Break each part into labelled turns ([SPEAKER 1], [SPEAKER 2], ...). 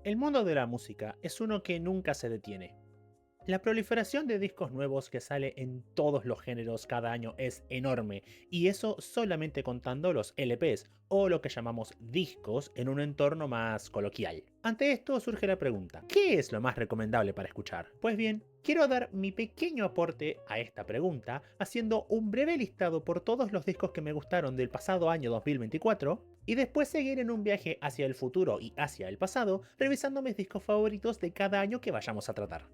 [SPEAKER 1] El mundo de la música es uno que nunca se detiene. La proliferación de discos nuevos que sale en todos los géneros cada año es enorme, y eso solamente contando los LPs, o lo que llamamos discos en un entorno más coloquial. Ante esto surge la pregunta, ¿qué es lo más recomendable para escuchar? Pues bien, quiero dar mi pequeño aporte a esta pregunta haciendo un breve listado por todos los discos que me gustaron del pasado año 2024, y después seguir en un viaje hacia el futuro y hacia el pasado, revisando mis discos favoritos de cada año que vayamos a tratar.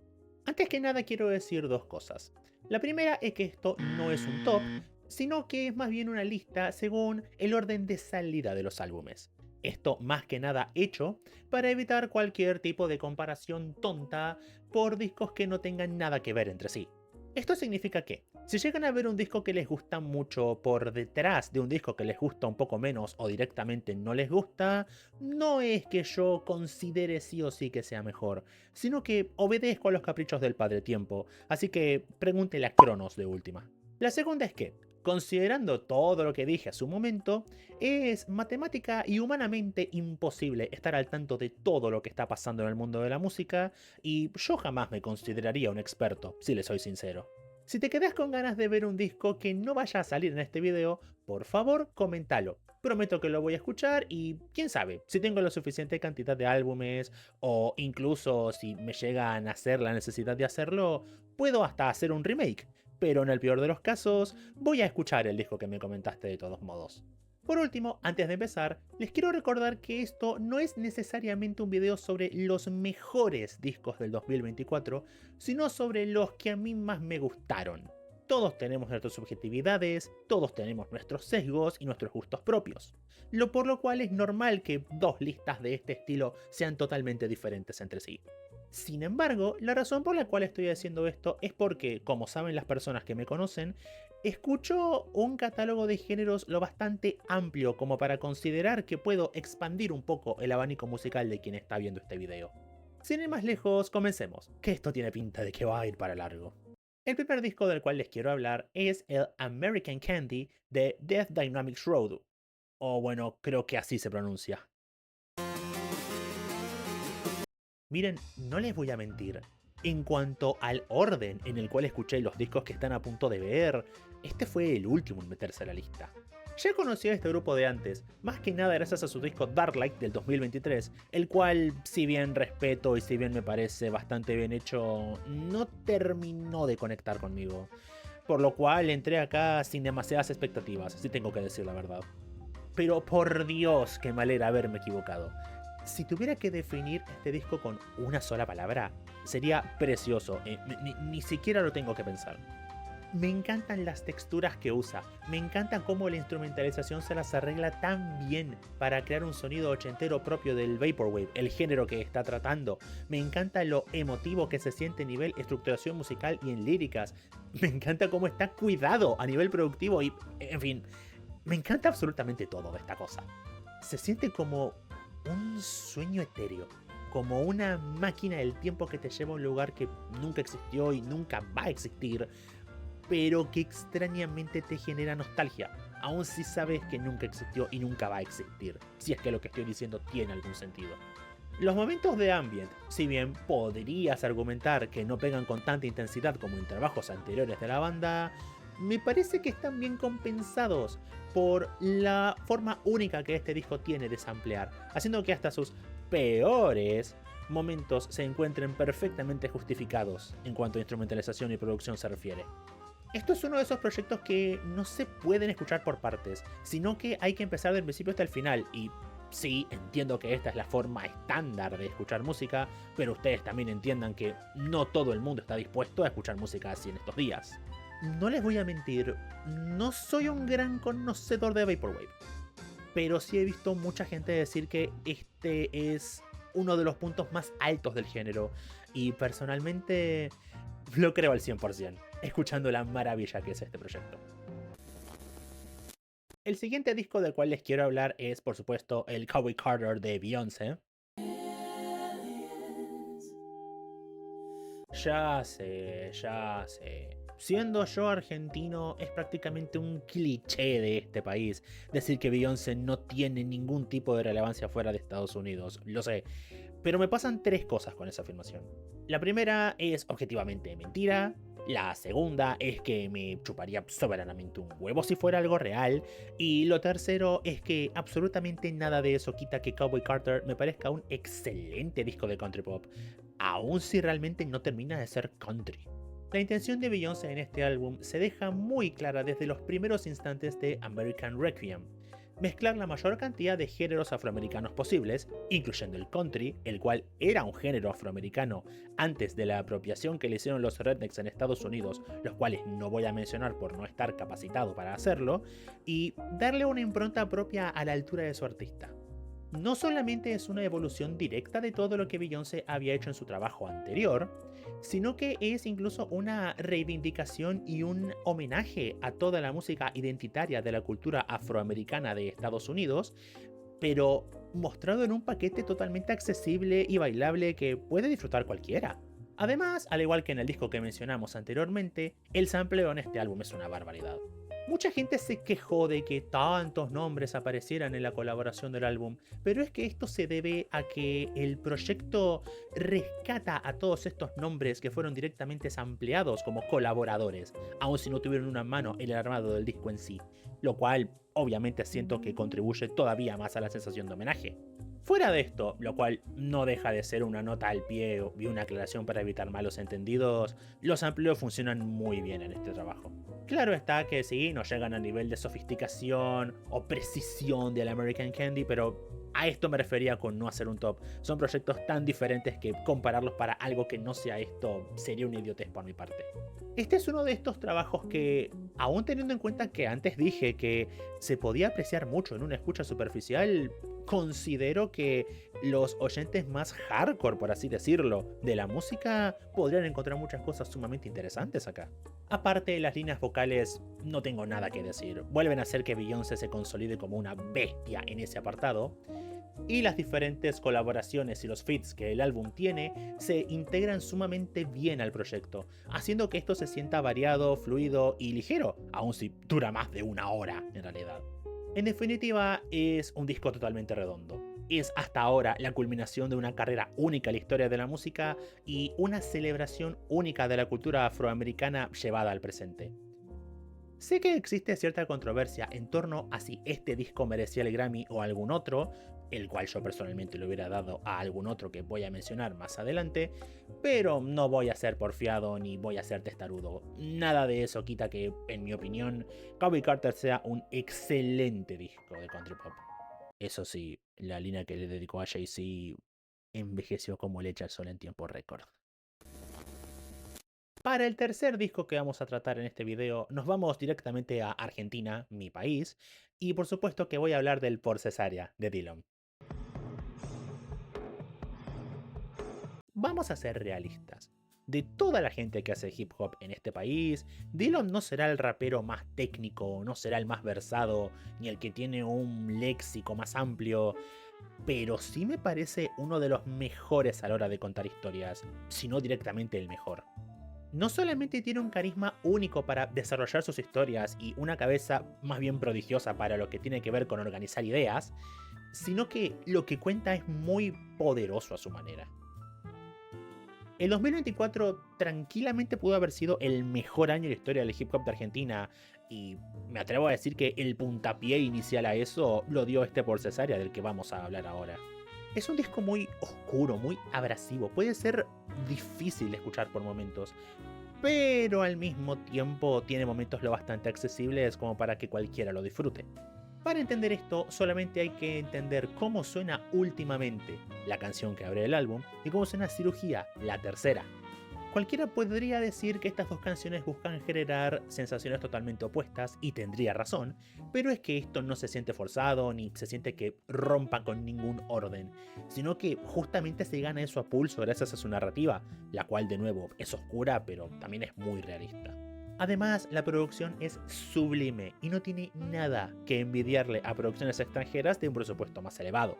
[SPEAKER 1] Antes que nada quiero decir dos cosas. La primera es que esto no es un top, sino que es más bien una lista según el orden de salida de los álbumes. Esto más que nada hecho para evitar cualquier tipo de comparación tonta por discos que no tengan nada que ver entre sí. Esto significa que, si llegan a ver un disco que les gusta mucho por detrás de un disco que les gusta un poco menos o directamente no les gusta, no es que yo considere sí o sí que sea mejor, sino que obedezco a los caprichos del padre tiempo, así que pregúntele a Cronos de última. La segunda es que, considerando todo lo que dije a su momento, es matemática y humanamente imposible estar al tanto de todo lo que está pasando en el mundo de la música, y yo jamás me consideraría un experto, si le soy sincero. Si te quedas con ganas de ver un disco que no vaya a salir en este video, por favor coméntalo. Prometo que lo voy a escuchar y quién sabe, si tengo la suficiente cantidad de álbumes o incluso si me llega a nacer la necesidad de hacerlo, puedo hasta hacer un remake. Pero en el peor de los casos, voy a escuchar el disco que me comentaste de todos modos. Por último, antes de empezar, les quiero recordar que esto no es necesariamente un video sobre los mejores discos del 2024, sino sobre los que a mí más me gustaron. Todos tenemos nuestras subjetividades, todos tenemos nuestros sesgos y nuestros gustos propios, por lo cual es normal que dos listas de este estilo sean totalmente diferentes entre sí. Sin embargo, la razón por la cual estoy haciendo esto es porque, como saben las personas que me conocen, escucho un catálogo de géneros lo bastante amplio como para considerar que puedo expandir un poco el abanico musical de quien está viendo este video. Sin ir más lejos, comencemos, que esto tiene pinta de que va a ir para largo. El primer disco del cual les quiero hablar es el American Candy de Death Dynamics Road, o bueno, creo que así se pronuncia. Miren, no les voy a mentir. En cuanto al orden en el cual escuché los discos que están a punto de ver, este fue el último en meterse a la lista. Ya conocía a este grupo de antes, más que nada gracias a su disco Darklight del 2023, el cual, si bien respeto y si bien me parece bastante bien hecho, no terminó de conectar conmigo. Por lo cual entré acá sin demasiadas expectativas, si tengo que decir la verdad. Pero por Dios que me alegra haberme equivocado. Si tuviera que definir este disco con una sola palabra, sería precioso. Ni siquiera lo tengo que pensar. Me encantan las texturas que usa, me encanta cómo la instrumentalización se las arregla tan bien para crear un sonido ochentero propio del Vaporwave, el género que está tratando. Me encanta lo emotivo que se siente a nivel estructuración musical y en líricas. Me encanta cómo está cuidado a nivel productivo y, en fin, me encanta absolutamente todo de esta cosa. Se siente como un sueño etéreo, como una máquina del tiempo que te lleva a un lugar que nunca existió y nunca va a existir, pero que extrañamente te genera nostalgia, aun si sabes que nunca existió y nunca va a existir, si es que lo que estoy diciendo tiene algún sentido. Los momentos de ambient, si bien podrías argumentar que no pegan con tanta intensidad como en trabajos anteriores de la banda, me parece que están bien compensados por la forma única que este disco tiene de samplear, haciendo que hasta sus peores momentos se encuentren perfectamente justificados en cuanto a instrumentalización y producción se refiere. Esto es uno de esos proyectos que no se pueden escuchar por partes, sino que hay que empezar del principio hasta el final y sí, entiendo que esta es la forma estándar de escuchar música, pero ustedes también entiendan que no todo el mundo está dispuesto a escuchar música así en estos días. No les voy a mentir, no soy un gran conocedor de Vaporwave, pero sí he visto mucha gente decir que este es uno de los puntos más altos del género y personalmente lo creo al 100%, escuchando la maravilla que es este proyecto. El siguiente disco del cual les quiero hablar es, por supuesto, el Cowboy Carter de Beyoncé. Ya sé, ya sé. Siendo yo argentino, es prácticamente un cliché de este país decir que Beyoncé no tiene ningún tipo de relevancia fuera de Estados Unidos. Lo sé. Pero me pasan tres cosas con esa afirmación. La primera es objetivamente mentira. La segunda es que me chuparía soberanamente un huevo si fuera algo real. Y lo tercero es que absolutamente nada de eso quita que Cowboy Carter me parezca un excelente disco de country pop, aun si realmente no termina de ser country. La intención de Beyoncé en este álbum se deja muy clara desde los primeros instantes de American Requiem: mezclar la mayor cantidad de géneros afroamericanos posibles, incluyendo el country, el cual era un género afroamericano antes de la apropiación que le hicieron los rednecks en Estados Unidos, los cuales no voy a mencionar por no estar capacitado para hacerlo, y darle una impronta propia a la altura de su artista. No solamente es una evolución directa de todo lo que Beyoncé había hecho en su trabajo anterior, sino que es incluso una reivindicación y un homenaje a toda la música identitaria de la cultura afroamericana de Estados Unidos, pero mostrado en un paquete totalmente accesible y bailable que puede disfrutar cualquiera. Además, al igual que en el disco que mencionamos anteriormente, el sampleo en este álbum es una barbaridad. Mucha gente se quejó de que tantos nombres aparecieran en la colaboración del álbum, pero es que esto se debe a que el proyecto rescata a todos estos nombres que fueron directamente sampleados como colaboradores, aun si no tuvieron una mano en el armado del disco en sí, lo cual obviamente siento que contribuye todavía más a la sensación de homenaje. Fuera de esto, lo cual no deja de ser una nota al pie y una aclaración para evitar malos entendidos, los amplios funcionan muy bien en este trabajo. Claro está que sí, no llegan a nivel de sofisticación o precisión del American Candy, pero a esto me refería con no hacer un top. Son proyectos tan diferentes que compararlos para algo que no sea esto sería una idiotez por mi parte. Este es uno de estos trabajos que, aún teniendo en cuenta que antes dije que se podía apreciar mucho en una escucha superficial, considero que los oyentes más hardcore, por así decirlo, de la música podrían encontrar muchas cosas sumamente interesantes acá. Aparte de las líneas vocales, no tengo nada que decir. Vuelven a hacer que Beyoncé se consolide como una bestia en ese apartado. Y las diferentes colaboraciones y los feats que el álbum tiene se integran sumamente bien al proyecto, haciendo que esto se sienta variado, fluido y ligero, aun si dura más de una hora en realidad. En definitiva, es un disco totalmente redondo. Es hasta ahora la culminación de una carrera única en la historia de la música y una celebración única de la cultura afroamericana llevada al presente. Sé que existe cierta controversia en torno a si este disco merecía el Grammy o algún otro, el cual yo personalmente le hubiera dado a algún otro que voy a mencionar más adelante, pero no voy a ser porfiado ni voy a ser testarudo. Nada de eso quita que, en mi opinión, Cowboy Carter sea un excelente disco de country pop. Eso sí, la línea que le dedicó a Jay-Z envejeció como leche al sol en tiempo récord. Para el tercer disco que vamos a tratar en este video, nos vamos directamente a Argentina, mi país, y por supuesto que voy a hablar del Por Cesárea de Dillom. Vamos a ser realistas. De toda la gente que hace hip hop en este país, Dillom no será el rapero más técnico, no será el más versado, ni el que tiene un léxico más amplio, pero sí me parece uno de los mejores a la hora de contar historias, si no directamente el mejor. No solamente tiene un carisma único para desarrollar sus historias y una cabeza más bien prodigiosa para lo que tiene que ver con organizar ideas, sino que lo que cuenta es muy poderoso a su manera. El 2024 tranquilamente pudo haber sido el mejor año en la historia del hip hop de Argentina, y me atrevo a decir que el puntapié inicial a eso lo dio este Por Cesárea del que vamos a hablar ahora. Es un disco muy oscuro, muy abrasivo, puede ser difícil de escuchar por momentos, pero al mismo tiempo tiene momentos lo bastante accesibles como para que cualquiera lo disfrute. Para entender esto, solamente hay que entender cómo suena Últimamente, la canción que abre el álbum, y cómo suena Cirugía, la tercera. Cualquiera podría decir que estas dos canciones buscan generar sensaciones totalmente opuestas, y tendría razón, pero es que esto no se siente forzado ni se siente que rompa con ningún orden, sino que justamente se gana eso a pulso gracias a su narrativa, la cual de nuevo es oscura pero también es muy realista. Además, la producción es sublime y no tiene nada que envidiarle a producciones extranjeras de un presupuesto más elevado.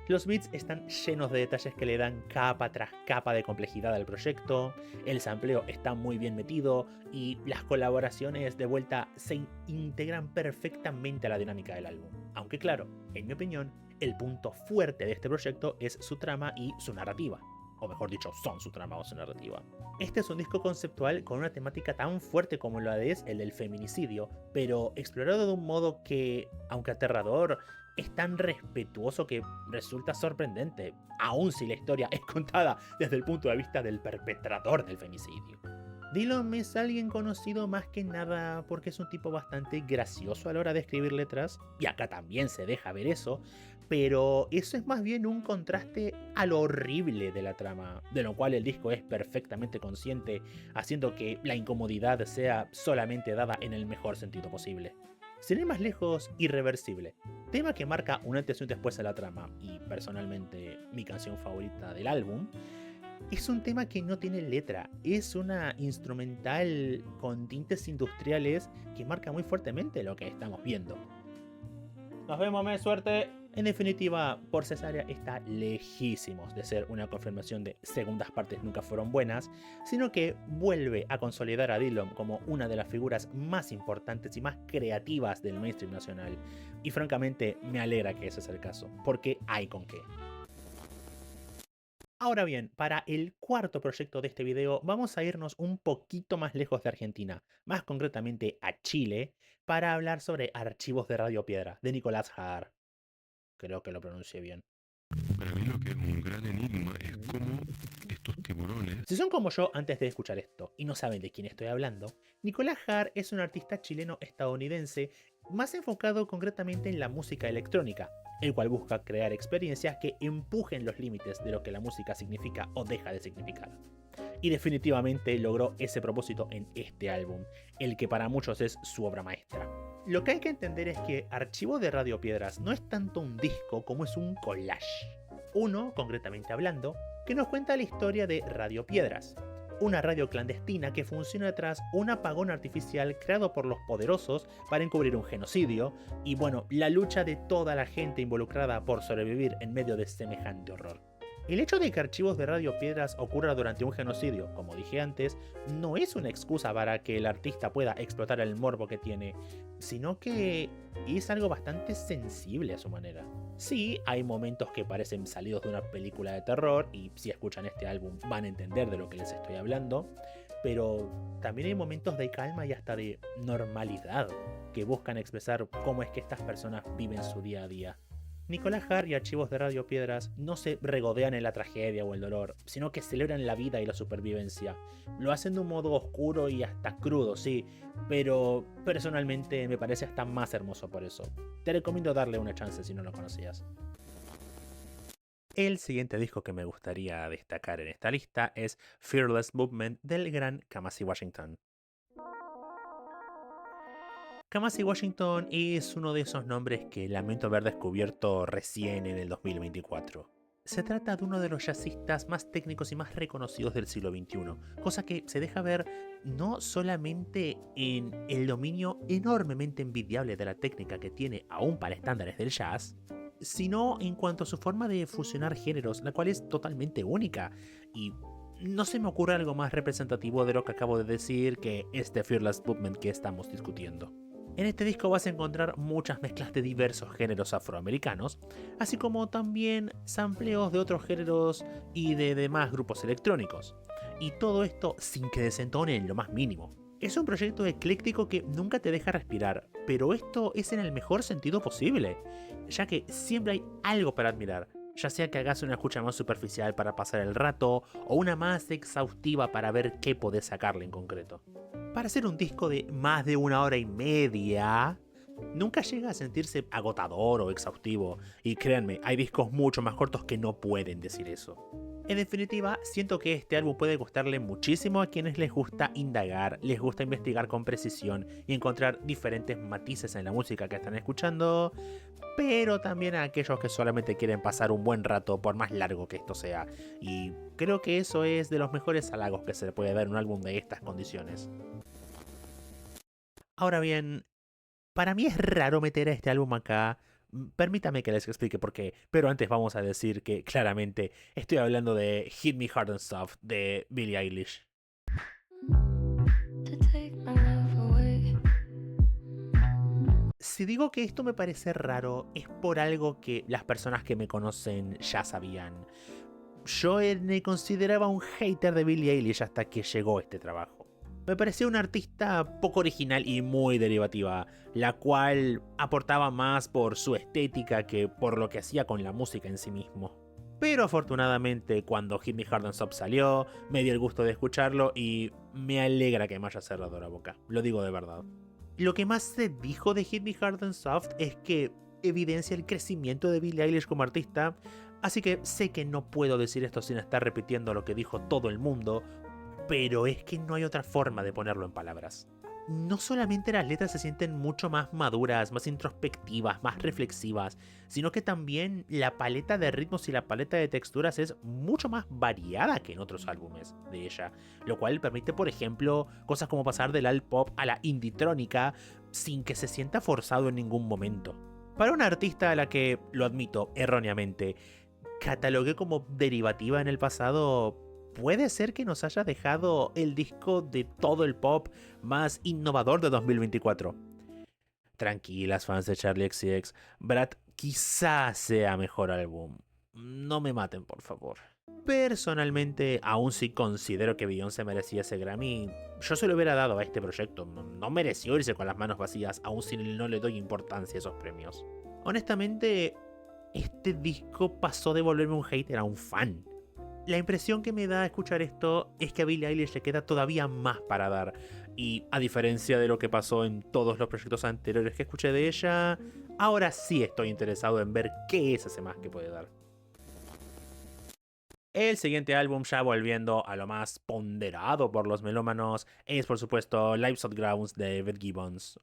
[SPEAKER 1] Los beats están llenos de detalles que le dan capa tras capa de complejidad al proyecto, el sampleo está muy bien metido y las colaboraciones de vuelta se integran perfectamente a la dinámica del álbum. Aunque claro, en mi opinión, el punto fuerte de este proyecto es su trama y su narrativa. O mejor dicho, son su trama o su narrativa. Este es un disco conceptual con una temática tan fuerte como la es el del feminicidio, pero explorado de un modo que, aunque aterrador, es tan respetuoso que resulta sorprendente, aun si la historia es contada desde el punto de vista del perpetrador del femicidio. Dylan es alguien conocido más que nada porque es un tipo bastante gracioso a la hora de escribir letras, y acá también se deja ver eso, pero eso es más bien un contraste a lo horrible de la trama, de lo cual el disco es perfectamente consciente, haciendo que la incomodidad sea solamente dada en el mejor sentido posible. Sin ir más lejos, Irreversible, tema que marca un antes y un después en la trama, y personalmente mi canción favorita del álbum. Es un tema que no tiene letra, es una instrumental con tintes industriales que marca muy fuertemente lo que estamos viendo. Nos vemos, mes, suerte. En definitiva, Por Cesárea está lejísimos de ser una confirmación de segundas partes nunca fueron buenas, sino que vuelve a consolidar a Dillon como una de las figuras más importantes y más creativas del mainstream nacional. Y francamente me alegra que ese sea el caso, porque hay con qué. Ahora bien, para el cuarto proyecto de este video vamos a irnos un poquito más lejos de Argentina, más concretamente a Chile, para hablar sobre Archivos de Radio Piedra, de Nicolás Haar. Creo que lo pronuncié bien.
[SPEAKER 2] Para mí lo que es un gran enigma es cómo estos tiburones...
[SPEAKER 1] Si son como yo antes de escuchar esto y no saben de quién estoy hablando, Nicolás Haar es un artista chileno-estadounidense más enfocado concretamente en la música electrónica, el cual busca crear experiencias que empujen los límites de lo que la música significa o deja de significar. Y definitivamente logró ese propósito en este álbum, el que para muchos es su obra maestra. Lo que hay que entender es que Archivo de Radio Piedras no es tanto un disco como es un collage. Uno, concretamente hablando, que nos cuenta la historia de Radio Piedras, una radio clandestina que funciona tras un apagón artificial creado por los poderosos para encubrir un genocidio, y bueno, la lucha de toda la gente involucrada por sobrevivir en medio de semejante horror. El hecho de que Archivos de Radio Piedras ocurra durante un genocidio, como dije antes, no es una excusa para que el artista pueda explotar el morbo que tiene, sino que es algo bastante sensible a su manera. Sí, hay momentos que parecen salidos de una película de terror, y si escuchan este álbum van a entender de lo que les estoy hablando, pero también hay momentos de calma y hasta de normalidad que buscan expresar cómo es que estas personas viven su día a día. Nicolás Haar y Archivos de Radio Piedras no se regodean en la tragedia o el dolor, sino que celebran la vida y la supervivencia. Lo hacen de un modo oscuro y hasta crudo, sí, pero personalmente me parece hasta más hermoso por eso. Te recomiendo darle una chance si no lo conocías. El siguiente disco que me gustaría destacar en esta lista es Fearless Movement del gran Kamasi Washington. Kamasi Washington es uno de esos nombres que lamento haber descubierto recién en el 2024. Se trata de uno de los jazzistas más técnicos y más reconocidos del siglo XXI, cosa que se deja ver no solamente en el dominio enormemente envidiable de la técnica que tiene aún para estándares del jazz, sino en cuanto a su forma de fusionar géneros, la cual es totalmente única, y no se me ocurre algo más representativo de lo que acabo de decir que este Fearless Movement que estamos discutiendo. En este disco vas a encontrar muchas mezclas de diversos géneros afroamericanos, así como también sampleos de otros géneros y de demás grupos electrónicos. Y todo esto sin que desentone en lo más mínimo. Es un proyecto ecléctico que nunca te deja respirar, pero esto es en el mejor sentido posible, ya que siempre hay algo para admirar, ya sea que hagas una escucha más superficial para pasar el rato o una más exhaustiva para ver qué podés sacarle en concreto. Para hacer un disco de más de 1 hora y media, nunca llega a sentirse agotador o exhaustivo, y créanme, hay discos mucho más cortos que no pueden decir eso. En definitiva, siento que este álbum puede gustarle muchísimo a quienes les gusta indagar, les gusta investigar con precisión y encontrar diferentes matices en la música que están escuchando, pero también a aquellos que solamente quieren pasar un buen rato por más largo que esto sea, y creo que eso es de los mejores halagos que se le puede dar a un álbum de estas condiciones. Ahora bien, para mí es raro meter a este álbum acá. Permítame que les explique por qué, pero antes vamos a decir que claramente estoy hablando de Hit Me Hard and Soft de Billie Eilish. Si digo que esto me parece raro, es por algo que las personas que me conocen ya sabían. Yo me consideraba un hater de Billie Eilish hasta que llegó este trabajo. Me parecía una artista poco original y muy derivativa, la cual aportaba más por su estética que por lo que hacía con la música en sí mismo. Pero afortunadamente cuando Hit Me Hard and Stop salió, me di el gusto de escucharlo y me alegra que me haya cerrado la boca, lo digo de verdad. Lo que más se dijo de Hit Me Hard and Soft es que evidencia el crecimiento de Billie Eilish como artista, así que sé que no puedo decir esto sin estar repitiendo lo que dijo todo el mundo, pero es que no hay otra forma de ponerlo en palabras. No solamente las letras se sienten mucho más maduras, más introspectivas, más reflexivas, sino que también la paleta de ritmos y la paleta de texturas es mucho más variada que en otros álbumes de ella, lo cual permite, por ejemplo, cosas como pasar del alt pop a la indie-trónica sin que se sienta forzado en ningún momento. Para una artista a la que, lo admito, erróneamente, catalogué como derivativa en el pasado, puede ser que nos haya dejado el disco de todo el pop más innovador de 2024. Tranquilas, fans de Charli XCX, Brat quizás sea mejor álbum. No me maten, por favor. Personalmente, aún sí considero que Beyoncé merecía ese Grammy. Yo se lo hubiera dado a este proyecto. No mereció irse con las manos vacías, aún si no le doy importancia a esos premios. Honestamente, este disco pasó de volverme un hater a un fan. La impresión que me da escuchar esto es que a Billie Eilish le queda todavía más para dar. Y a diferencia de lo que pasó en todos los proyectos anteriores que escuché de ella, ahora sí estoy interesado en ver qué es ese más que puede dar. El siguiente álbum, ya volviendo a lo más ponderado por los melómanos, es por supuesto Lives on Grounds de David Gibbons.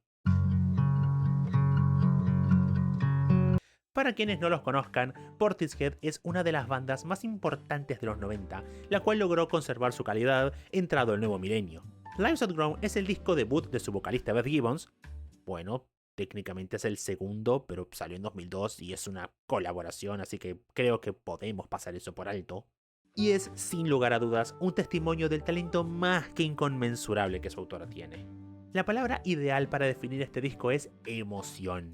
[SPEAKER 1] Para quienes no los conozcan, Portishead es una de las bandas más importantes de los 90, la cual logró conservar su calidad entrado el nuevo milenio. Lives on Ground es el disco debut de su vocalista Beth Gibbons. Bueno, técnicamente es el segundo, pero salió en 2002 y es una colaboración, así que creo que podemos pasar eso por alto. Y es, sin lugar a dudas, un testimonio del talento más que inconmensurable que su autora tiene. La palabra ideal para definir este disco es emoción.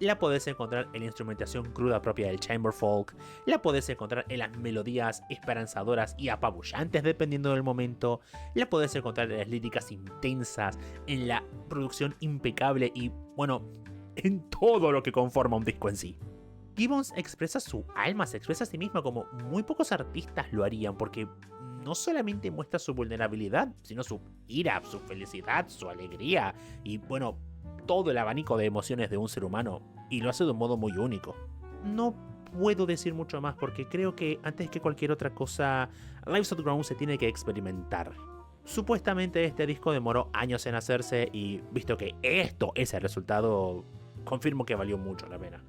[SPEAKER 1] La podés encontrar en la instrumentación cruda propia del chamber folk, la podés encontrar en las melodías esperanzadoras y apabullantes dependiendo del momento, la podés encontrar en las líricas intensas, en la producción impecable y, bueno, en todo lo que conforma un disco en sí. Gibbons expresa su alma, se expresa a sí misma como muy pocos artistas lo harían, porque no solamente muestra su vulnerabilidad, sino su ira, su felicidad, su alegría y, bueno, todo el abanico de emociones de un ser humano, y lo hace de un modo muy único. No puedo decir mucho más porque creo que antes que cualquier otra cosa, Lives on Ground se tiene que experimentar. Supuestamente este disco demoró años en hacerse y visto que esto es el resultado, confirmo que valió mucho la pena.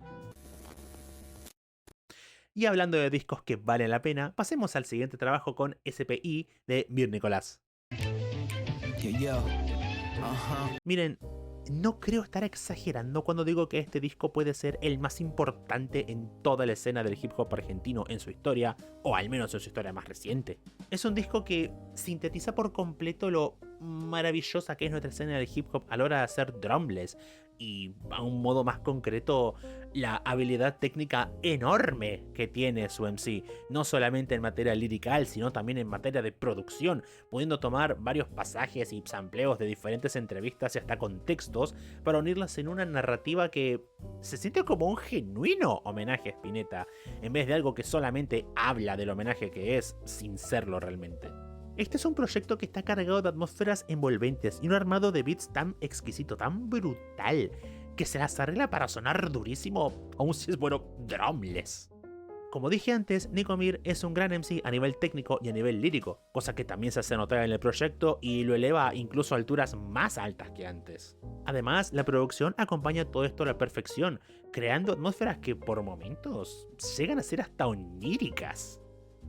[SPEAKER 1] Y hablando de discos que valen la pena, pasemos al siguiente trabajo con SPI de Mir Nicolás. Miren, no creo estar exagerando cuando digo que este disco puede ser el más importante en toda la escena del hip hop argentino en su historia, o al menos en su historia más reciente. Es un disco que sintetiza por completo lo maravillosa que es nuestra escena del hip hop a la hora de hacer drumless, y a un modo más concreto, la habilidad técnica enorme que tiene su MC, no solamente en materia lirical, sino también en materia de producción, pudiendo tomar varios pasajes y sampleos de diferentes entrevistas y hasta contextos para unirlas en una narrativa que se siente como un genuino homenaje a Spinetta, en vez de algo que solamente habla del homenaje que es, sin serlo realmente. Este es un proyecto que está cargado de atmósferas envolventes y un armado de beats tan exquisito, tan brutal, que se las arregla para sonar durísimo, aun si es bueno drumless. Como dije antes, Nico Mir es un gran MC a nivel técnico y a nivel lírico, cosa que también se hace notar en el proyecto y lo eleva incluso a alturas más altas que antes. Además, la producción acompaña todo esto a la perfección, creando atmósferas que por momentos llegan a ser hasta oníricas.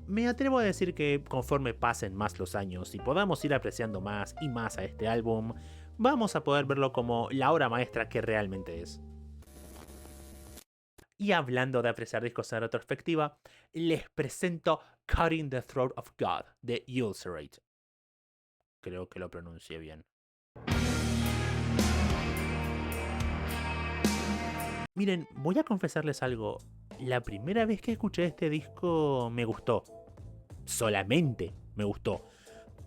[SPEAKER 1] Me atrevo a decir que conforme pasen más los años y podamos ir apreciando más y más a este álbum, vamos a poder verlo como la obra maestra que realmente es. Y hablando de apreciar discos en retrospectiva, les presento Cutting the Throat of God de Ulcerate. Creo que lo pronuncié bien. Miren, voy a confesarles algo. La primera vez que escuché este disco me gustó. Solamente me gustó.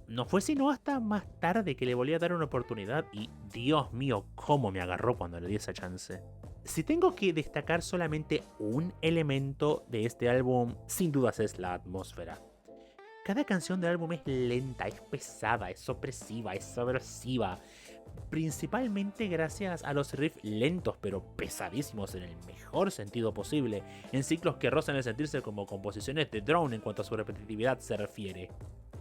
[SPEAKER 1] No fue sino hasta más tarde que le volví a dar una oportunidad y Dios mío, cómo me agarró cuando le di esa chance. Si tengo que destacar solamente un elemento de este álbum, sin dudas es la atmósfera. Cada canción del álbum es lenta, es pesada, es opresiva, es subversiva. Principalmente gracias a los riffs lentos pero pesadísimos en el mejor sentido posible, en ciclos que rozan el sentirse como composiciones de drone en cuanto a su repetitividad se refiere.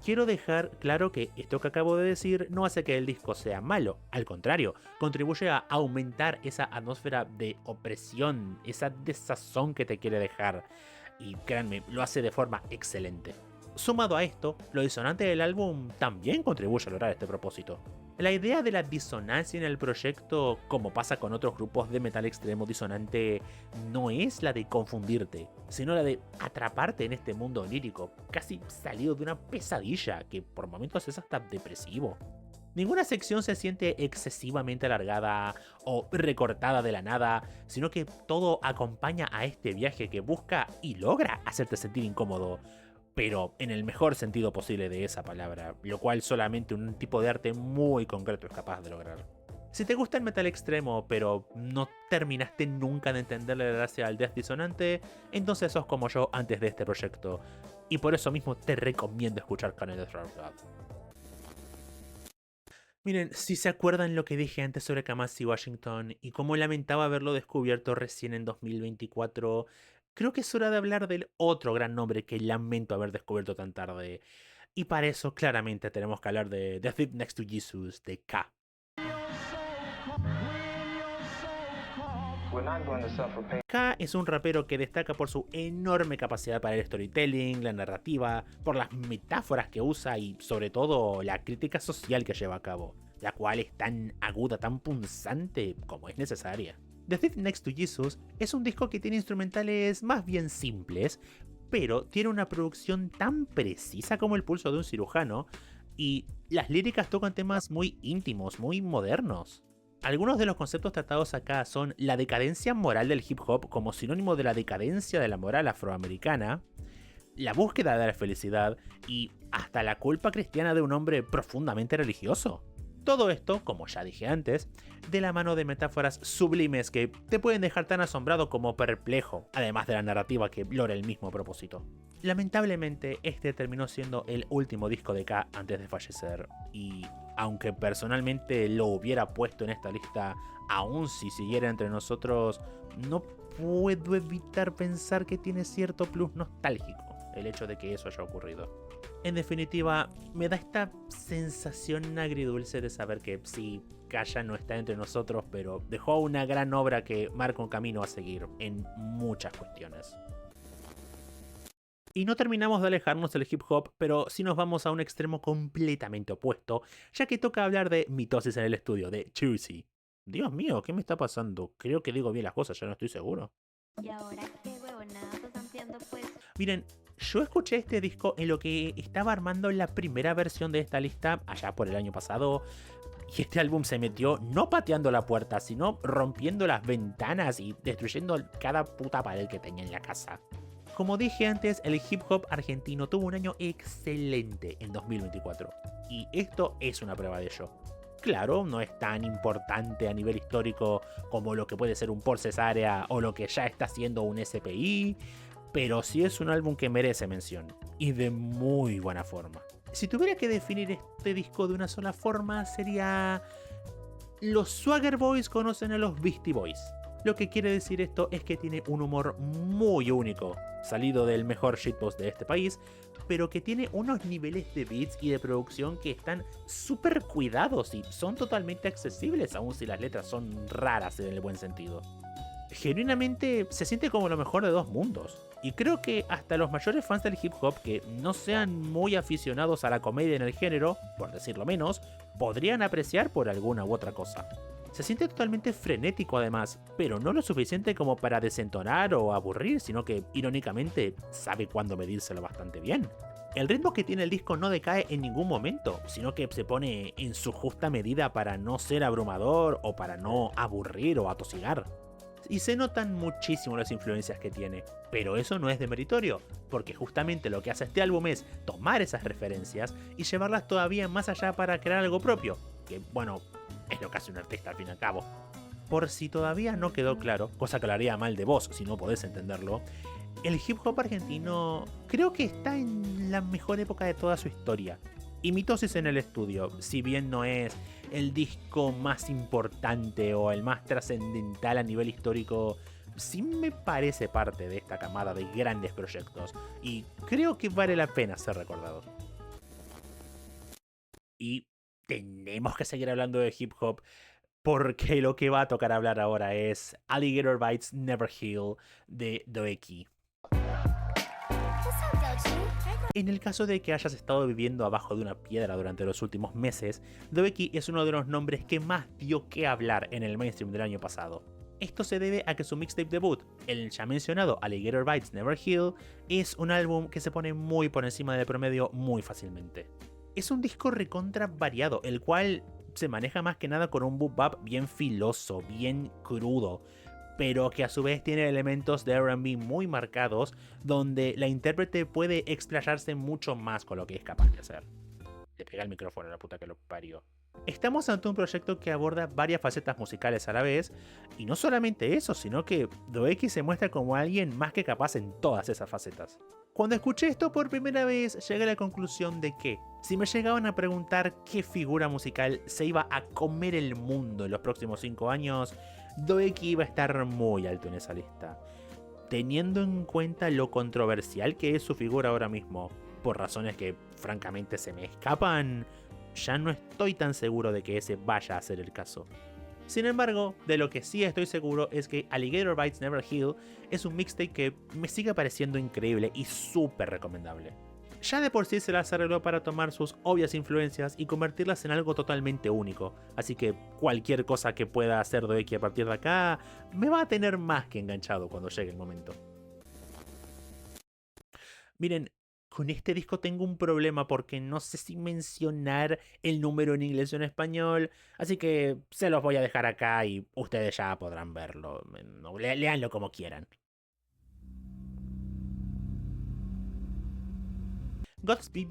[SPEAKER 1] Quiero dejar claro que esto que acabo de decir no hace que el disco sea malo, al contrario, contribuye a aumentar esa atmósfera de opresión, esa desazón que te quiere dejar, y créanme, lo hace de forma excelente. Sumado a esto, lo disonante del álbum también contribuye a lograr este propósito. La idea de la disonancia en el proyecto, como pasa con otros grupos de metal extremo disonante, no es la de confundirte, sino la de atraparte en este mundo onírico, casi salido de una pesadilla que por momentos es hasta depresivo. Ninguna sección se siente excesivamente alargada o recortada de la nada, sino que todo acompaña a este viaje que busca y logra hacerte sentir incómodo, pero en el mejor sentido posible de esa palabra, lo cual solamente un tipo de arte muy concreto es capaz de lograr. Si te gusta el metal extremo, pero no terminaste nunca de entenderle la gracia al death disonante, entonces sos como yo antes de este proyecto, y por eso mismo te recomiendo escuchar Canal of God. Miren, si se acuerdan lo que dije antes sobre Kamasi Washington y cómo lamentaba haberlo descubierto recién en 2024, creo que es hora de hablar del otro gran nombre que lamento haber descubierto tan tarde. Y para eso claramente tenemos que hablar de The Thief Next to Jesus, de K. K es un rapero que destaca por su enorme capacidad para el storytelling, la narrativa, por las metáforas que usa y sobre todo la crítica social que lleva a cabo, la cual es tan aguda, tan punzante como es necesaria. The Thief Next to Jesus es un disco que tiene instrumentales más bien simples, pero tiene una producción tan precisa como el pulso de un cirujano, y las líricas tocan temas muy íntimos, muy modernos. Algunos de los conceptos tratados acá son la decadencia moral del hip hop como sinónimo de la decadencia de la moral afroamericana, la búsqueda de la felicidad y hasta la culpa cristiana de un hombre profundamente religioso. Todo esto, como ya dije antes, de la mano de metáforas sublimes que te pueden dejar tan asombrado como perplejo, además de la narrativa que logra el mismo propósito. Lamentablemente, este terminó siendo el último disco de K antes de fallecer, y aunque personalmente lo hubiera puesto en esta lista, aún si siguiera entre nosotros, no puedo evitar pensar que tiene cierto plus nostálgico el hecho de que eso haya ocurrido. En definitiva, me da esta sensación agridulce de saber que sí, K ya no está entre nosotros, pero dejó una gran obra que marca un camino a seguir en muchas cuestiones. Y no terminamos de alejarnos del hip hop, pero sí nos vamos a un extremo completamente opuesto, ya que toca hablar de Mitosis en el estudio, de Juicy. Dios mío, ¿qué me está pasando? Creo que digo bien las cosas, ya no estoy seguro.
[SPEAKER 3] ¿Y ahora qué huevonada están haciendo pues?
[SPEAKER 1] Miren, yo escuché este disco en lo que estaba armando la primera versión de esta lista allá por el año pasado, y este álbum se metió no pateando la puerta, sino rompiendo las ventanas y destruyendo cada puta pared que tenía en la casa. Como dije antes, el hip hop argentino tuvo un año excelente en 2024, y esto es una prueba de ello. Claro, no es tan importante a nivel histórico como lo que puede ser un Por Cesárea o lo que ya está haciendo un SPI, pero sí es un álbum que merece mención, y de muy buena forma. Si tuviera que definir este disco de una sola forma, sería: los Swagger Boys conocen a los Beastie Boys. Lo que quiere decir esto es que tiene un humor muy único, salido del mejor shitpost de este país, pero que tiene unos niveles de beats y de producción que están súper cuidados y son totalmente accesibles, aun si las letras son raras en el buen sentido. Genuinamente se siente como lo mejor de dos mundos, y creo que hasta los mayores fans del hip hop que no sean muy aficionados a la comedia en el género, por decirlo menos, podrían apreciar por alguna u otra cosa. Se siente totalmente frenético además, pero no lo suficiente como para desentonar o aburrir, sino que irónicamente sabe cuándo medírselo bastante bien. El ritmo que tiene el disco no decae en ningún momento, sino que se pone en su justa medida para no ser abrumador o para no aburrir o atosigar. y se notan muchísimo las influencias que tiene. Pero eso no es demeritorio, porque justamente lo que hace este álbum es tomar esas referencias y llevarlas todavía más allá para crear algo propio, que bueno, es lo que hace un artista al fin y al cabo. Por si todavía no quedó claro, cosa que lo haría mal de vos si no podés entenderlo, el hip hop argentino creo que está en la mejor época de toda su historia. Y Mitosis en el estudio, si bien no es el disco más importante o el más trascendental a nivel histórico, sí me parece parte de esta camada de grandes proyectos y creo que vale la pena ser recordado. Y tenemos que seguir hablando de hip hop porque lo que va a tocar hablar ahora es Alligator Bites Never Heal de Doeki. En el caso de que hayas estado viviendo abajo de una piedra durante los últimos meses, Doeki es uno de los nombres que más dio que hablar en el mainstream del año pasado. Esto se debe a que su mixtape debut, el ya mencionado Alligator Bites Never Heal, es un álbum que se pone muy por encima del promedio muy fácilmente. Es un disco recontra variado, el cual se maneja más que nada con un boom bap bien filoso, bien crudo, pero que a su vez tiene elementos de R&B muy marcados, donde la intérprete puede explayarse mucho más con lo que es capaz de hacer. Le pega el micrófono a la puta que lo parió. Estamos ante un proyecto que aborda varias facetas musicales a la vez, y no solamente eso, sino que Doeki se muestra como alguien más que capaz en todas esas facetas. Cuando escuché esto por primera vez, llegué a la conclusión de que, si me llegaban a preguntar qué figura musical se iba a comer el mundo en los próximos 5 años, Doeki iba a estar muy alto en esa lista. Teniendo en cuenta lo controversial que es su figura ahora mismo, por razones que francamente se me escapan, ya no estoy tan seguro de que ese vaya a ser el caso. Sin embargo, de lo que sí estoy seguro es que Alligator Bites Never Heal es un mixtape que me sigue pareciendo increíble y súper recomendable. Ya de por sí se las arregló para tomar sus obvias influencias y convertirlas en algo totalmente único, así que cualquier cosa que pueda hacer Doeki a partir de acá me va a tener más que enganchado cuando llegue el momento. Miren, con este disco tengo un problema porque no sé si mencionar el número en inglés o en español, así que se los voy a dejar acá y ustedes ya podrán verlo. Leanlo como quieran. Godspeed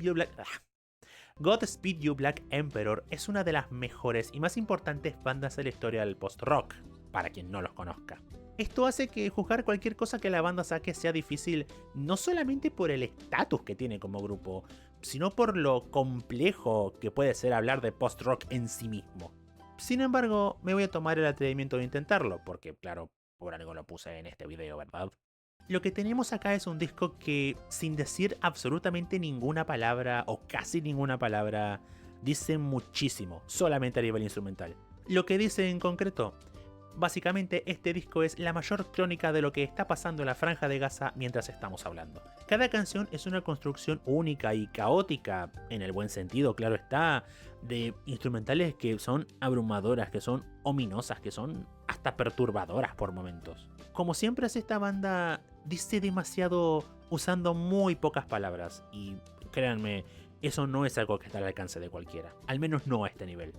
[SPEAKER 1] You Black Emperor es una de las mejores y más importantes bandas de la historia del post-rock, para quien no los conozca. Esto hace que juzgar cualquier cosa que la banda saque sea difícil no solamente por el estatus que tiene como grupo, sino por lo complejo que puede ser hablar de post-rock en sí mismo. Sin embargo, me voy a tomar el atrevimiento de intentarlo, porque claro, por algo lo puse en este video, ¿verdad? Lo que tenemos acá es un disco que, sin decir absolutamente ninguna palabra o casi ninguna palabra, dice muchísimo, solamente a nivel instrumental. Lo que dice en concreto: básicamente este disco es la mayor crónica de lo que está pasando en la Franja de Gaza mientras estamos hablando. Cada canción es una construcción única y caótica, en el buen sentido, claro está, de instrumentales que son abrumadoras, que son ominosas, que son hasta perturbadoras por momentos. Como siempre hace esta banda, dice demasiado usando muy pocas palabras y créanme, eso no es algo que está al alcance de cualquiera, al menos no a este nivel.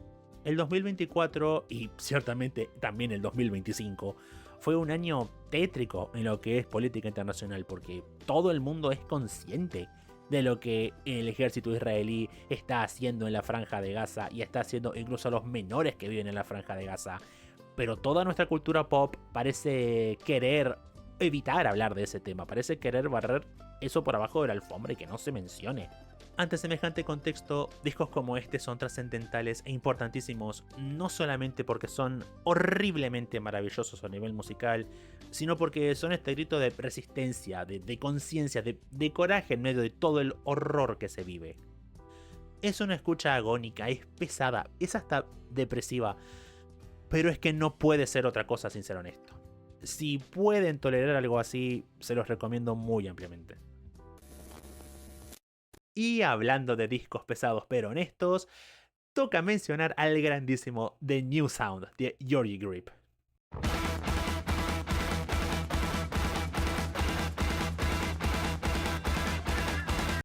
[SPEAKER 1] El 2024 y ciertamente también el 2025 fue un año tétrico en lo que es política internacional porque todo el mundo es consciente de lo que el ejército israelí está haciendo en la Franja de Gaza y está haciendo incluso a los menores que viven en la Franja de Gaza. Pero toda nuestra cultura pop parece querer evitar hablar de ese tema, parece querer barrer eso por abajo de la alfombra y que no se mencione. Ante semejante contexto, discos como este son trascendentales e importantísimos, no solamente porque son horriblemente maravillosos a nivel musical, sino porque son este grito de resistencia, de conciencia, de coraje en medio de todo el horror que se vive. Es una escucha agónica, es pesada, es hasta depresiva, pero es que no puede ser otra cosa sin ser honesto. Si pueden tolerar algo así, se los recomiendo muy ampliamente. Y hablando de discos pesados pero honestos, toca mencionar al grandísimo The New Sound de Georgie Grip.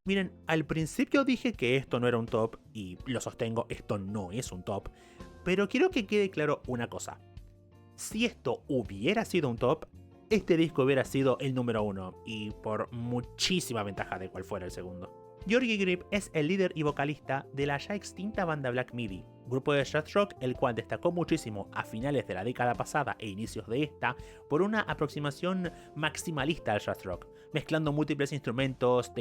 [SPEAKER 1] Miren, al principio dije que esto no era un top, y lo sostengo, esto no es un top, pero quiero que quede claro una cosa. Si esto hubiera sido un top, este disco hubiera sido el número 1 y por muchísima ventaja de cual fuera el segundo. Georgi Grip es el líder y vocalista de la ya extinta banda Black Midi, grupo de jazz rock el cual destacó muchísimo a finales de la década pasada e inicios de esta por una aproximación maximalista al jazz rock, mezclando múltiples instrumentos,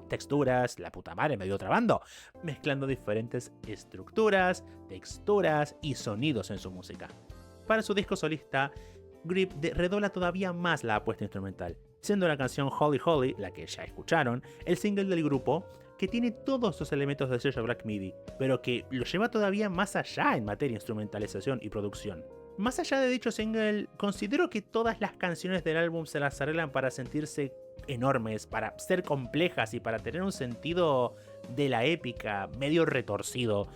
[SPEAKER 1] texturas, la puta madre me dio trabando, mezclando diferentes estructuras, texturas y sonidos en su música. Para su disco solista, Grip redobla todavía más la apuesta instrumental, siendo la canción Holy Holy, la que ya escucharon, el single del grupo que tiene todos los elementos del sello Black Midi, pero que lo lleva todavía más allá en materia de instrumentalización y producción. Más allá de dicho single, considero que todas las canciones del álbum se las arreglan para sentirse enormes, para ser complejas y para tener un sentido de la épica medio retorcido,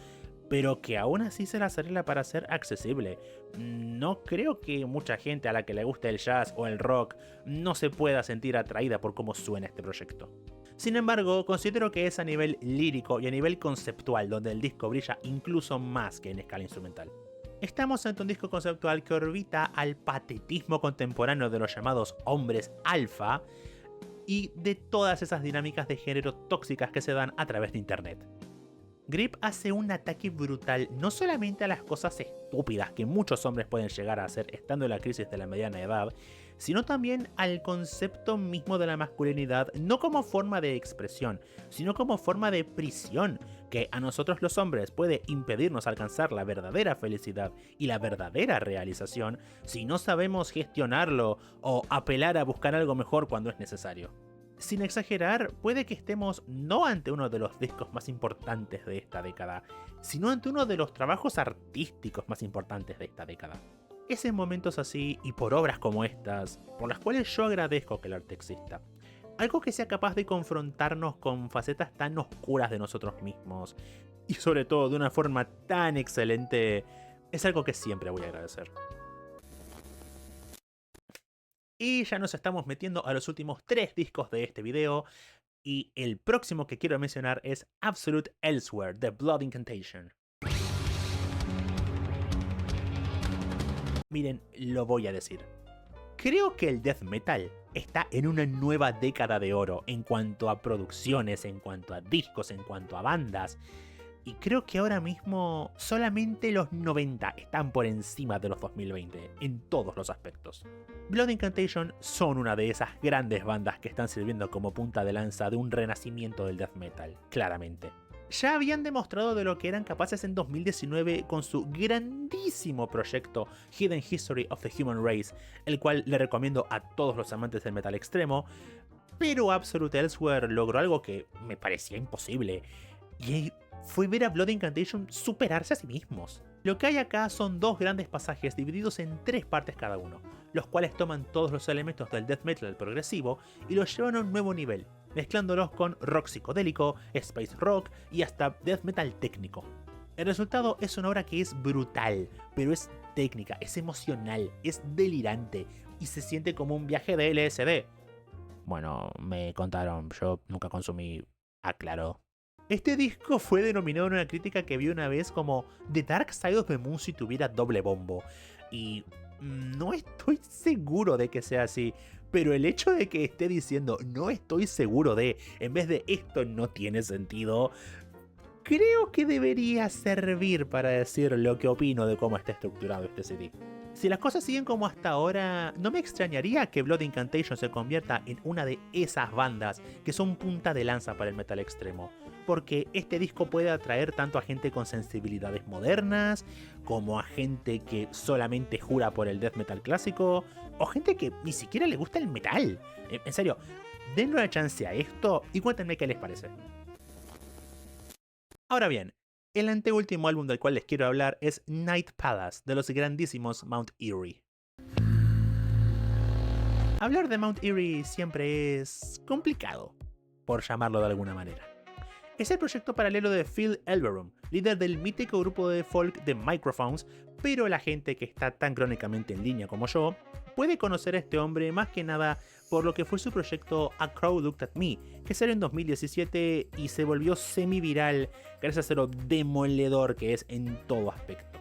[SPEAKER 1] pero que aún así se las arregla para ser accesible. No creo que mucha gente a la que le guste el jazz o el rock no se pueda sentir atraída por cómo suena este proyecto. Sin embargo, considero que es a nivel lírico y a nivel conceptual donde el disco brilla incluso más que en escala instrumental. Estamos ante un disco conceptual que orbita al patetismo contemporáneo de los llamados hombres alfa y de todas esas dinámicas de género tóxicas que se dan a través de internet. Grip hace un ataque brutal no solamente a las cosas estúpidas que muchos hombres pueden llegar a hacer estando en la crisis de la mediana edad, sino también al concepto mismo de la masculinidad, no como forma de expresión, sino como forma de prisión, que a nosotros los hombres puede impedirnos alcanzar la verdadera felicidad y la verdadera realización si no sabemos gestionarlo o apelar a buscar algo mejor cuando es necesario. Sin exagerar, puede que estemos no ante uno de los discos más importantes de esta década, sino ante uno de los trabajos artísticos más importantes de esta década. Es en momentos así y por obras como estas, por las cuales yo agradezco que el arte exista. Algo que sea capaz de confrontarnos con facetas tan oscuras de nosotros mismos, y sobre todo de una forma tan excelente, es algo que siempre voy a agradecer. Y ya nos estamos metiendo a los últimos 3 discos de este video, y el próximo que quiero mencionar es Absolute Elsewhere, de Blood Incantation. Miren, lo voy a decir. Creo que el death metal está en una nueva década de oro en cuanto a producciones, en cuanto a discos, en cuanto a bandas. Y creo que ahora mismo solamente los 90 están por encima de los 2020 en todos los aspectos. Blood Incantation son una de esas grandes bandas que están sirviendo como punta de lanza de un renacimiento del death metal, claramente. Ya habían demostrado de lo que eran capaces en 2019 con su grandísimo proyecto Hidden History of the Human Race, el cual le recomiendo a todos los amantes del metal extremo, pero Absolute Elsewhere logró algo que me parecía imposible, y fue ver a Blood Incantation superarse a sí mismos. Lo que hay acá son 2 grandes pasajes divididos en 3 partes cada uno, los cuales toman todos los elementos del death metal progresivo y los llevan a un nuevo nivel, mezclándolos con rock psicodélico, space rock y hasta death metal técnico. El resultado es una obra que es brutal, pero es técnica, es emocional, es delirante y se siente como un viaje de LSD. Bueno, me contaron, yo nunca consumí, aclaró. Este disco fue denominado en una crítica que vi una vez como The Dark Side of the Moon si tuviera doble bombo. Y no estoy seguro de que sea así, pero el hecho de que esté diciendo no estoy seguro de, en vez de esto no tiene sentido, creo que debería servir para decir lo que opino de cómo está estructurado este CD. Si las cosas siguen como hasta ahora, no me extrañaría que Blood Incantation se convierta en una de esas bandas que son punta de lanza para el metal extremo, porque este disco puede atraer tanto a gente con sensibilidades modernas, como a gente que solamente jura por el death metal clásico, o gente que ni siquiera le gusta el metal. En serio, denle una chance a esto y cuéntenme qué les parece. Ahora bien, el anteúltimo álbum del cual les quiero hablar es Night Palace, de los grandísimos Mount Eerie. Hablar de Mount Eerie siempre es complicado, por llamarlo de alguna manera. Es el proyecto paralelo de Phil Elverum, líder del mítico grupo de folk The Microphones, pero la gente que está tan crónicamente en línea como yo puede conocer a este hombre más que nada por lo que fue su proyecto A Crow Looked at Me, que salió en 2017 y se volvió semi-viral gracias a lo demoledor que es en todo aspecto.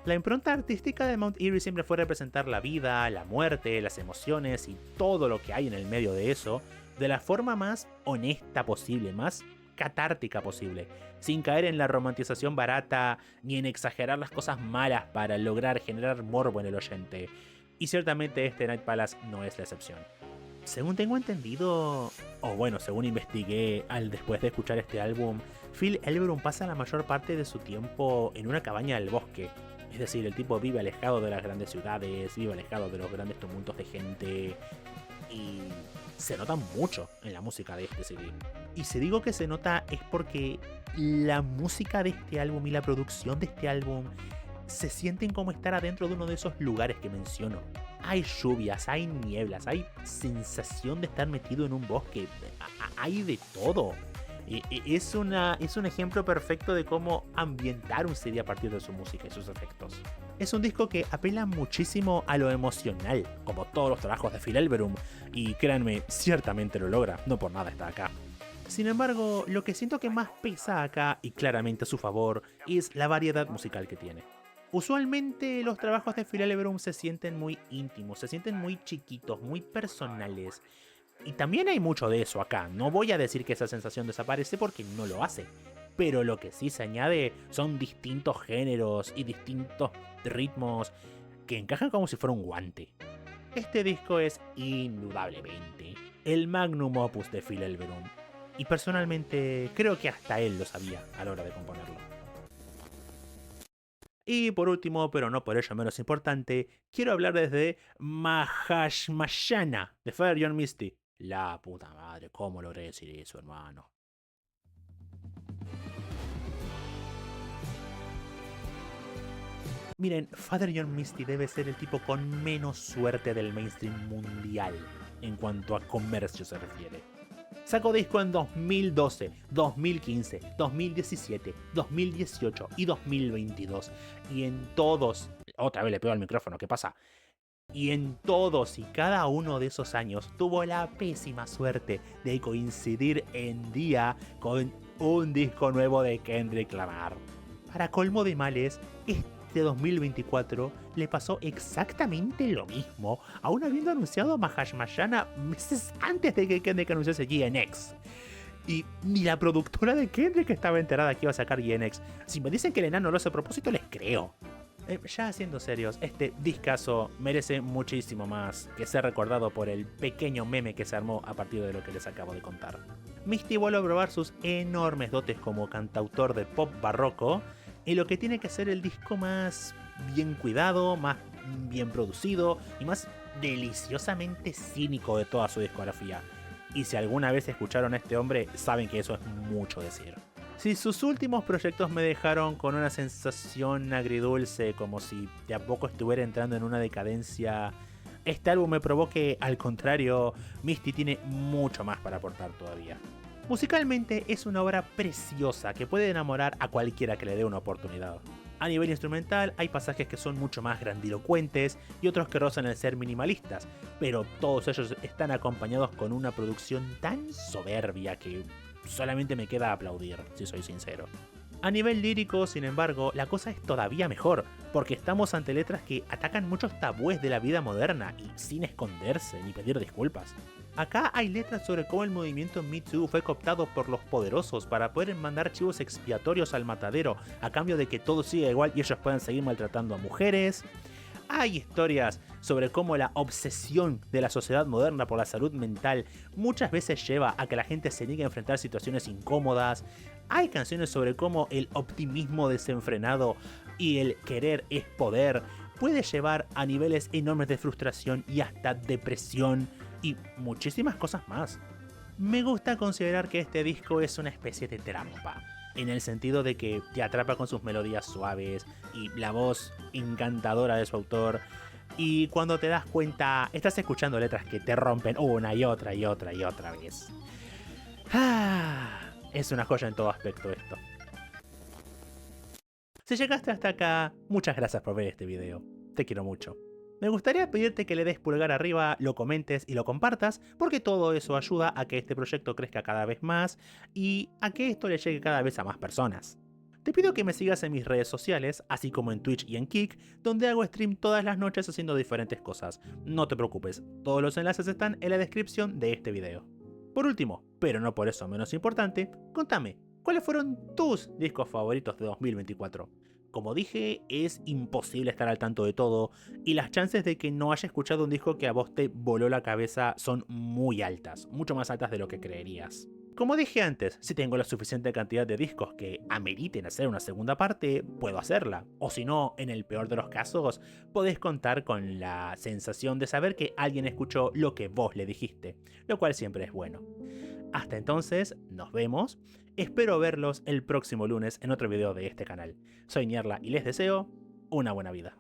[SPEAKER 1] La impronta artística de Mount Eerie siempre fue representar la vida, la muerte, las emociones y todo lo que hay en el medio de eso de la forma más honesta posible, más catártica posible, sin caer en la romantización barata ni en exagerar las cosas malas para lograr generar morbo en el oyente. Y ciertamente este Night Palace no es la excepción. Según tengo entendido, o bueno, según investigué después de escuchar este álbum, Phil Elverum pasa la mayor parte de su tiempo en una cabaña del bosque. Es decir, el tipo vive alejado de las grandes ciudades, vive alejado de los grandes tumultos de gente y se nota mucho en la música de este CD. Y si digo que se nota es porque la música de este álbum y la producción de este álbum se sienten como estar adentro de uno de esos lugares que menciono. Hay lluvias, hay nieblas, hay sensación de estar metido en un bosque, hay de todo. Es un ejemplo perfecto de cómo ambientar un CD a partir de su música y sus efectos. Es un disco que apela muchísimo a lo emocional, como todos los trabajos de Phil Elverum, y créanme, ciertamente lo logra, no por nada está acá. Sin embargo, lo que siento que más pesa acá, y claramente a su favor, es la variedad musical que tiene. Usualmente los trabajos de Phil Elverum se sienten muy íntimos, se sienten muy chiquitos, muy personales. Y también hay mucho de eso acá, no voy a decir que esa sensación desaparece porque no lo hace. Pero lo que sí se añade son distintos géneros y distintos ritmos que encajan como si fuera un guante. Este disco es indudablemente el magnum opus de Phil Elverum. Y personalmente creo que hasta él lo sabía a la hora de componerlo. Y por último, pero no por ello menos importante, quiero hablar desde Mahashmashana de Father John Misty. La puta madre, ¿cómo logré decir eso, hermano? Miren, Father John Misty debe ser el tipo con menos suerte del mainstream mundial en cuanto a comercio se refiere. Sacó disco en 2012, 2015, 2017, 2018 y 2022. Y en todos... Otra vez le pego al micrófono, ¿qué pasa? Y en todos y cada uno de esos años tuvo la pésima suerte de coincidir en día con un disco nuevo de Kendrick Lamar. Para colmo de males, este 2024 le pasó exactamente lo mismo, aún habiendo anunciado Mahashmashana meses antes de que Kendrick anunciase GNX. Y ni la productora de Kendrick estaba enterada que iba a sacar GNX. Si me dicen que el enano lo hace a propósito, les creo. Ya siendo serios, este discazo merece muchísimo más que ser recordado por el pequeño meme que se armó a partir de lo que les acabo de contar. Misty vuelve a probar sus enormes dotes como cantautor de pop barroco en lo que tiene que ser el disco más bien cuidado, más bien producido y más deliciosamente cínico de toda su discografía. Y si alguna vez escucharon a este hombre, saben que eso es mucho decir. Si sus últimos proyectos me dejaron con una sensación agridulce, como si de a poco estuviera entrando en una decadencia, este álbum me probó que, al contrario, Misty tiene mucho más para aportar todavía. Musicalmente es una obra preciosa que puede enamorar a cualquiera que le dé una oportunidad. A nivel instrumental hay pasajes que son mucho más grandilocuentes y otros que rozan el ser minimalistas, pero todos ellos están acompañados con una producción tan soberbia que solamente me queda aplaudir, si soy sincero. A nivel lírico, sin embargo, la cosa es todavía mejor, porque estamos ante letras que atacan muchos tabúes de la vida moderna y sin esconderse ni pedir disculpas. Acá hay letras sobre cómo el movimiento Me Too fue cooptado por los poderosos para poder mandar chivos expiatorios al matadero a cambio de que todo siga igual y ellos puedan seguir maltratando a mujeres. Hay historias sobre cómo la obsesión de la sociedad moderna por la salud mental muchas veces lleva a que la gente se niegue a enfrentar situaciones incómodas. Hay canciones sobre cómo el optimismo desenfrenado y el querer es poder puede llevar a niveles enormes de frustración y hasta depresión y muchísimas cosas más. Me gusta considerar que este disco es una especie de trampa, en el sentido de que te atrapa con sus melodías suaves y la voz encantadora de su autor, y cuando te das cuenta estás escuchando letras que te rompen una y otra y otra y otra vez. Es una joya en todo aspecto esto. Si llegaste hasta acá, muchas gracias por ver este video. Te quiero mucho. Me gustaría pedirte que le des pulgar arriba, lo comentes y lo compartas, porque todo eso ayuda a que este proyecto crezca cada vez más y a que esto le llegue cada vez a más personas. Te pido que me sigas en mis redes sociales, así como en Twitch y en Kick, donde hago stream todas las noches haciendo diferentes cosas. No te preocupes, todos los enlaces están en la descripción de este video. Por último, pero no por eso menos importante, contame, ¿cuáles fueron tus discos favoritos de 2024? Como dije, es imposible estar al tanto de todo, y las chances de que no haya escuchado un disco que a vos te voló la cabeza son muy altas, mucho más altas de lo que creerías. Como dije antes, si tengo la suficiente cantidad de discos que ameriten hacer una segunda parte, puedo hacerla. O si no, en el peor de los casos, podés contar con la sensación de saber que alguien escuchó lo que vos le dijiste, lo cual siempre es bueno. Hasta entonces, nos vemos. Espero verlos el próximo lunes en otro video de este canal. Soy Nierla y les deseo una buena vida.